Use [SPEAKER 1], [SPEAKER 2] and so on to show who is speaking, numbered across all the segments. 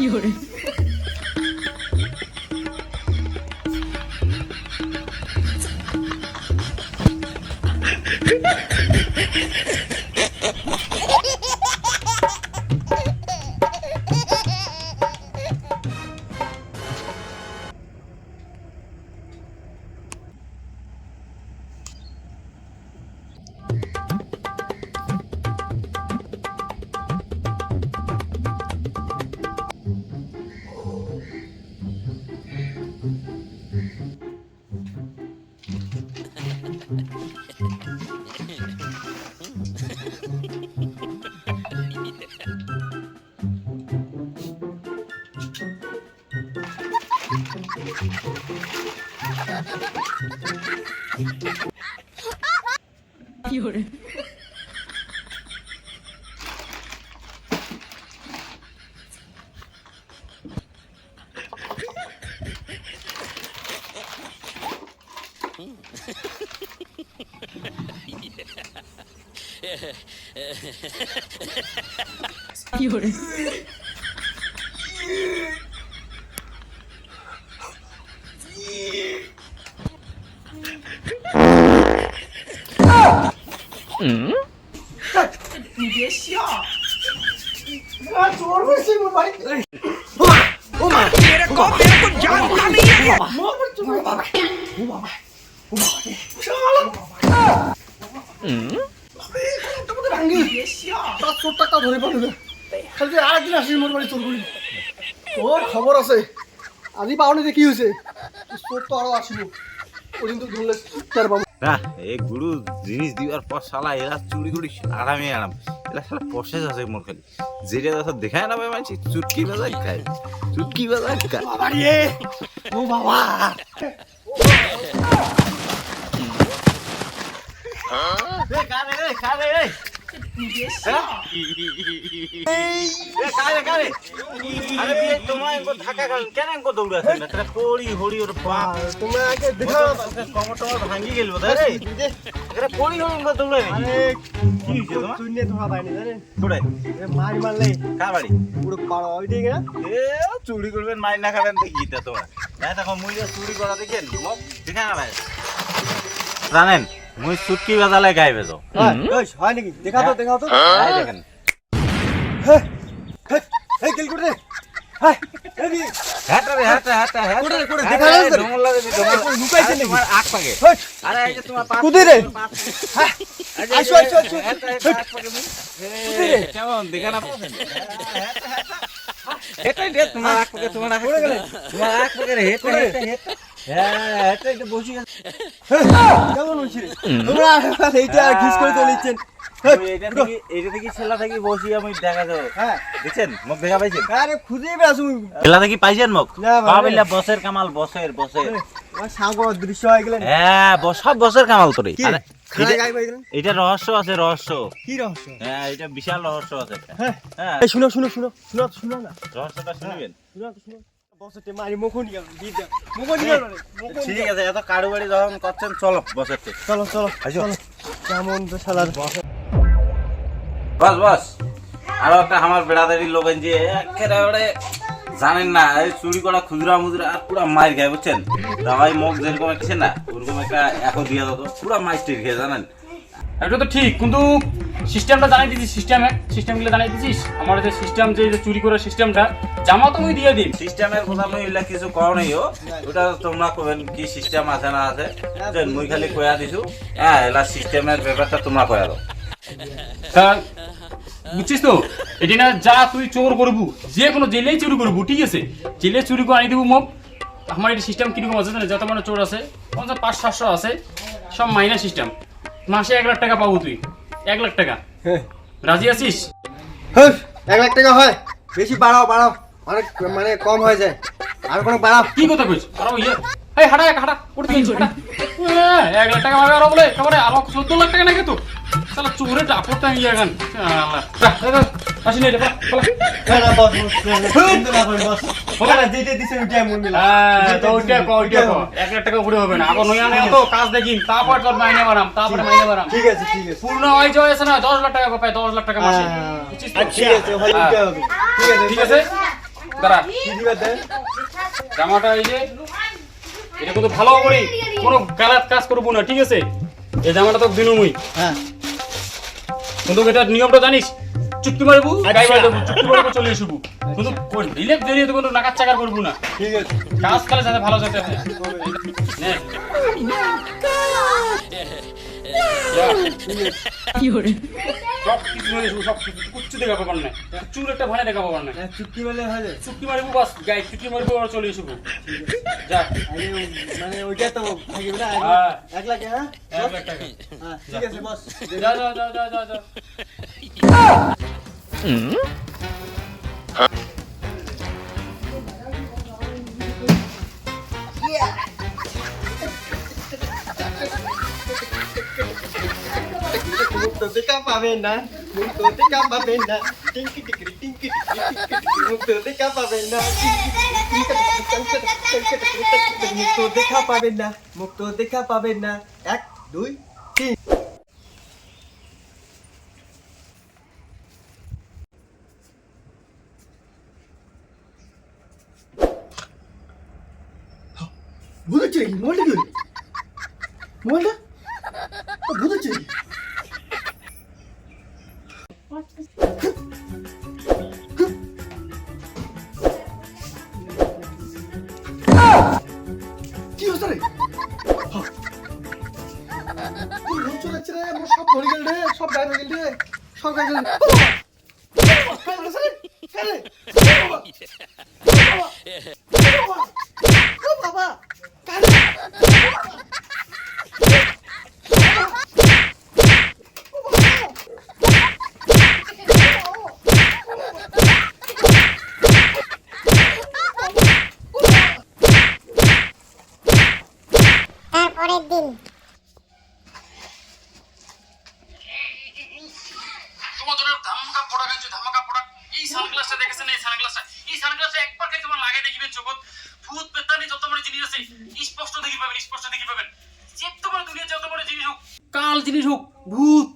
[SPEAKER 1] 有人。有人。有人。
[SPEAKER 2] 你别笑！啊，左边是不白？我妈，मेरे को जानता नहीं है।我爸爸，你别笑！তার
[SPEAKER 3] চোরটা ধরে পারবে খালি আরেকদিন আসিস মোর বাড়ি চোর করি তোর খবর আছে আজি পাওনি যে কি হয়েছে চোর তো আরো আসিব ওদিন তো ধরলে তার বাবু
[SPEAKER 4] না এই গুরু জিনিস দিবার পর শালা এরা চুরি করি আরামে আরাম এরা শালা প্রসেস আছে মোর খালি যেটা তো দেখায় না ভাই মানছি চুটকি বাজার খায়
[SPEAKER 3] বাবা রে ও বাবা
[SPEAKER 4] কারে
[SPEAKER 2] 你别笑！
[SPEAKER 4] আরে বিয়ে তোমায় থাকা কেন দৌড়াছেন না তারা পড়ি হড়ি ওর বাপ
[SPEAKER 3] তোমরা আগে দেখা
[SPEAKER 4] কমরটা ভাঙি গেল বোধ রে এরা পড়ি হড়ি দৌড়াই
[SPEAKER 3] আরে
[SPEAKER 4] কি হয়েছে তোমার
[SPEAKER 3] তুই নে তোমার বাইনি জানেন
[SPEAKER 4] দৌড়াই
[SPEAKER 3] এ মারি মারলে
[SPEAKER 4] কার বাড়ি
[SPEAKER 3] পুরো পাড়া ওই দিকে না
[SPEAKER 4] এ চুরি করবেন মাইর না খাবেন দেখি তা তোমার না দেখো মুই চুরি করা দেখেন দেখা না ভাই জানেন মুই চুটকি বাজালে গাইবে তো
[SPEAKER 3] হয় নাকি দেখা তো
[SPEAKER 4] তাই দেখেন
[SPEAKER 3] এই গেল করে হাই এই
[SPEAKER 4] হাটা
[SPEAKER 3] করে দেখা যাচ্ছে
[SPEAKER 4] ডমল লাগে ডমল
[SPEAKER 3] লুকাইছে নাকি
[SPEAKER 4] তোমার আগ পাগে আরে এই যে তোমার পা
[SPEAKER 3] কুদি রে আইসো
[SPEAKER 4] কেমন দেখা না এটাই রে তোমার আগ পাগে তোমার আগ পাগে তোমার আগ পাগে রে হ্যাঁ এটা একটু বসি
[SPEAKER 3] কেমন হইছে রে তোমরা এইটা ঘিস করে চলেছেন
[SPEAKER 4] এইটা থেকে ছেলা থেকে বসি আমি দেখা যাও
[SPEAKER 3] হ্যাঁ
[SPEAKER 4] দেখছেন মুখ দেখা পাইছেন
[SPEAKER 3] আরে খুঁজে বেসু
[SPEAKER 4] ছেলা থেকে পাইছেন মুখ
[SPEAKER 3] না ভাই।
[SPEAKER 4] পাবিলা বসের কামাল বসের
[SPEAKER 3] সাগর দৃশ্য হয়ে গেলেন
[SPEAKER 4] হ্যাঁ সব বসের কামাল তোরে
[SPEAKER 3] কি
[SPEAKER 4] আরে,
[SPEAKER 3] খাই
[SPEAKER 4] এটা-
[SPEAKER 3] গাই পাই গেলেন
[SPEAKER 4] এটা রহস্য আছে রহস্য
[SPEAKER 3] কি রহস্য
[SPEAKER 4] হ্যাঁ এটা বিশাল রহস্য আছে একটা।
[SPEAKER 3] হ্যাঁ
[SPEAKER 4] হ্যাঁ
[SPEAKER 3] এই শুনো না
[SPEAKER 4] রহস্যটা শুনবেন
[SPEAKER 3] শুনো বসতে মারি মুখনি গেল দিদা মুখনি গেল
[SPEAKER 4] ঠিক আছে এত কারু বাড়ি যখন করছেন চলো বসের থেকে
[SPEAKER 3] চলো
[SPEAKER 4] আইসো।
[SPEAKER 3] কেমন তো শালার
[SPEAKER 4] বস আরো একটা আমার বেড়াদারির লোক যে একেবারে জানেন না এই চুরি করা খুচরা মুজরা আর পুরা মাইর খায় বুঝছেন দাবাই মুখ যেরকম আছে না ওরকম একটা এখন দিয়া দাও পুরা মাইস্টের খেয়ে জানেন
[SPEAKER 5] এটা তো ঠিক কিন্তু সিস্টেমটা জানাই দিছিস সিস্টেমগুলো জানাই দিছিস আমার যে সিস্টেম যে চুরি করার সিস্টেমটা জামা তুমি দিয়ে দিন
[SPEAKER 4] সিস্টেমের কথা আমি এগুলা কিছু কও নাই ওটা তোমরা কবেন কি সিস্টেম আছে না আছে যে মুই খালি কয়া দিছু হ্যাঁ এলা সিস্টেমের ব্যাপারটা তোমরা কয়া দাও
[SPEAKER 5] তা বুঝছিস তো এটি না যা তুই চোর করবু যে কোনো জেলেই চুরি করবু ঠিক আছে জেলে চুরি করে আনি দেবো মোক আমার এই সিস্টেম কিরকম আছে জানিস যত মানে চোর আছে 500-700 আছে সব মাইনা সিস্টেম মাসে 1 লাখ টাকা পাবো তুই 1 লাখ টাকা রাজি আছিস
[SPEAKER 3] 1 লাখ টাকা হয় বেশি বাড়াও অনেক মানে কম হয়ে যায় আর কোনো বাড়াও
[SPEAKER 5] কি কথা কইছ আরে ইয়ে এই হাঁটা উঠে দিন হাঁটা 1 লাখ টাকা মারবে আর বলে একেবারে আলো 14 লাখ টাকা নাকি তো শালা চোরে ডাপড়টা ইয়ে গান আল্লাহ আসি নে রে
[SPEAKER 3] না বস ওখানে যেতে দিছে উঠে মন মিলা
[SPEAKER 5] তো ওইটা কো 1 লাখ টাকা উপরে হবে না আবার নয়া নয়া তো কাজ দেখিন তারপর তোর মাইনে বাড়াম
[SPEAKER 3] ঠিক আছে
[SPEAKER 5] পূর্ণ হয় যায়ছে না 10 লাখ টাকা পায় 10 লাখ টাকা মাসে বুঝছিস তো?
[SPEAKER 3] ঠিক আছে ভাই উঠে হবে
[SPEAKER 5] ঠিক আছে দাঁড়া
[SPEAKER 3] কি দিবে দে
[SPEAKER 5] জামাটা এই যে এটা কিন্তু ভালো করে কোনো গালাত কাজ করবো না ঠিক আছে এই জামাটা তো দিনুমই
[SPEAKER 3] হ্যাঁ
[SPEAKER 5] কিন্তু এটা নিয়মটা জানিস চুটকি মারবো গাই মারবো চুটকি মারবো চলে আসবো কিন্তু কোন দিলে দেরি তো কোনো নাকাত চাকার করবো না
[SPEAKER 3] ঠিক আছে
[SPEAKER 5] কাজ কালে যাতে ভালো যাতে হয় নে
[SPEAKER 1] Fiore,
[SPEAKER 5] সব কিছু মানে সব কিছু কুচ্ছু দেখা পাবার না চুল একটা ভানে দেখা পাবার না
[SPEAKER 3] চুক্তি বলে হয়
[SPEAKER 5] চুটকি মারবো বাস গাই চুটকি মারবো আর চলে আসবো যা
[SPEAKER 3] মানে ওইটা তো থাকিবে না
[SPEAKER 5] হ্যাঁ
[SPEAKER 3] 1 লাখ হ্যাঁ
[SPEAKER 5] 1 লাখ টাকা
[SPEAKER 3] হ্যাঁ ঠিক আছে বস
[SPEAKER 5] যা যা যা যা যা যা
[SPEAKER 3] মুক্ত দেখা পাবে না মুক্ত দেখা পাবে না টিঙ্কি টিকি টিঙ্কি মুক্ত দেখা পাবে না মুক্ত দেখা পাবে না মুক্ত দেখা পাবে না 1 2 3 বুঝেছি মোবাইলটা কি মোবাইলটা বুঝেছি কি হচ্ছে রে লোক চলেছে রে আমার সব ভরে গেল রে সব গায়ে গেল রে সব গায়ে গেল বাবা
[SPEAKER 6] তারপরের দিন
[SPEAKER 5] তোমাদের ধামাকা প্রোডাক্ট আছে ধামাকা প্রোডাক্ট এই সানগ্লাসটা দেখেছেন এই সানগ্লাসটা একবার খাই তোমার লাগে দেখিবেন জগৎ ভূত পেতানি যত বড় জিনিস আছে স্পষ্ট দেখি পাবেন যত বড় দুনিয়া যত বড় জিনিস হোক কাল জিনিস হোক ভূত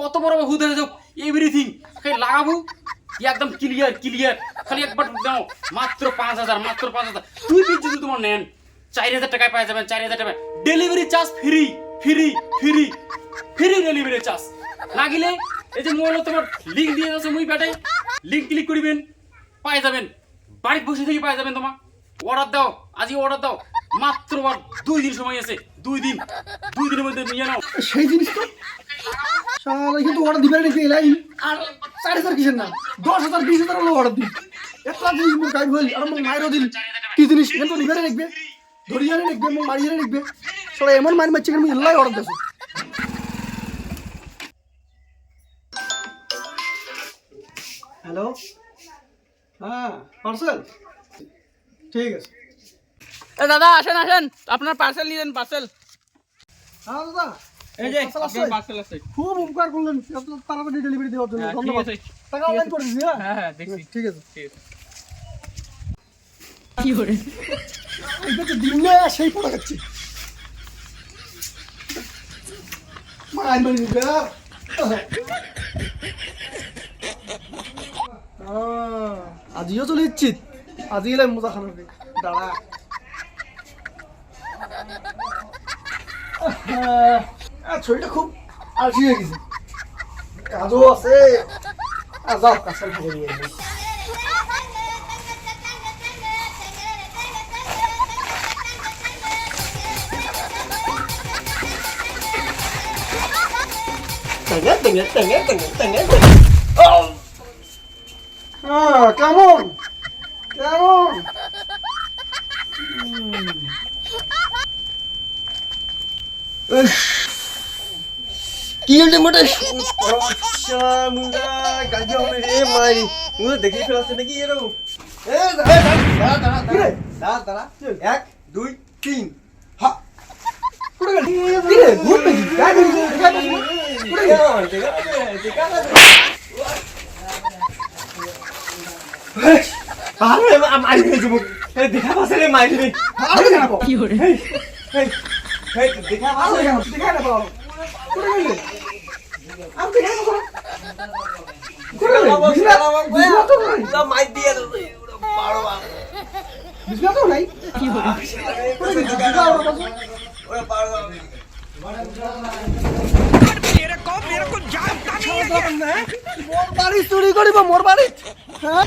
[SPEAKER 5] কত বড় ভূত হয়ে যাক এভরিথিং খালি লাগাবো একদম ক্লিয়ার খালি একবার দাও মাত্র 5000 তুই পিস যদি তোমার নেন 4000 টাকায় পাওয়া যাবেন 4000 টাকা delivery charge free delivery charge লাগিলে এই যে মোবাইলে তোমার লিংক দিয়ে আছে মুই পাঠাই লিংক ক্লিক করিবেন পাই যাবেন বাড়ি বসে থেকে পাই যাবেন তোমার অর্ডার দাও আজই অর্ডার দাও মাত্র 2 দিন সময় আছে 2 দিনের মধ্যে নিয়ে নাও
[SPEAKER 3] সেই জিনিস তো শালা কিন্তু অর্ডার দিবে নাকি লাইন আর 4000 কিসের না 10000 20000 হলো অর্ডার দিই একটা জিনিস মোর গাইব হল আর মোর মাইরো দিল কি জিনিস এত দিবে রাখবে ধরিয়া রাখবে মোর মারিয়া রাখবে শালা এমন মার মারছে কেন ইল্লাই অর্ডার দেছো হ্যালো হ্যাঁ পার্সেল ঠিক আছে
[SPEAKER 2] দাদা আসেন আপনার পার্সেল নিলেন পার্সেল
[SPEAKER 3] হ্যাঁ দাদা
[SPEAKER 2] এই যে
[SPEAKER 3] parcel আছে?
[SPEAKER 2] আপনার পার্সেল আছে
[SPEAKER 3] খুব উপকার করলেন এত তাড়াতাড়ি ডেলিভারি দেওয়ার জন্য
[SPEAKER 2] হ্যাঁ, ঠিক
[SPEAKER 3] ধন্যবাদ
[SPEAKER 2] আছে।
[SPEAKER 3] টাকা অনলাইন করে দিছি
[SPEAKER 2] হ্যাঁ দেখছি
[SPEAKER 3] ঠিক আছে
[SPEAKER 1] Fiore,
[SPEAKER 3] এটা তো দিন না সেই পড়া যাচ্ছে মাইন বলি বের আজিও চলে ইচ্ছিত আজি এলাই মজা খানো দাঁড়া ছবিটা খুব আলসি হয়ে গেছে কাজও আছে যাও কাজটা ভালো নিয়ে যাই কেমন কি হলে মোটে মুন্ডা গাজি হবে রে মারি মুন্ডা দেখি ফেলাছে নাকি এরকম দাঁড়া 1 2 3 হা পুরো গেল কিরে ভূত নাকি গায় পুরো গেল দেখা আরে মারি দেব দেখা পাছে রে মারি রে আরে না
[SPEAKER 1] Fiore,
[SPEAKER 3] দেখা পাছে দেখা না বাবা পুরো গেল আম দেখা না পুরো গেল বুঝলা তো মাই দিয়ে বিছনাতেও নাই কোথায় গেছে? যাও, ওরা বসো। মোর বাড়ি চুরি করিব মোর বাড়ি হ্যাঁ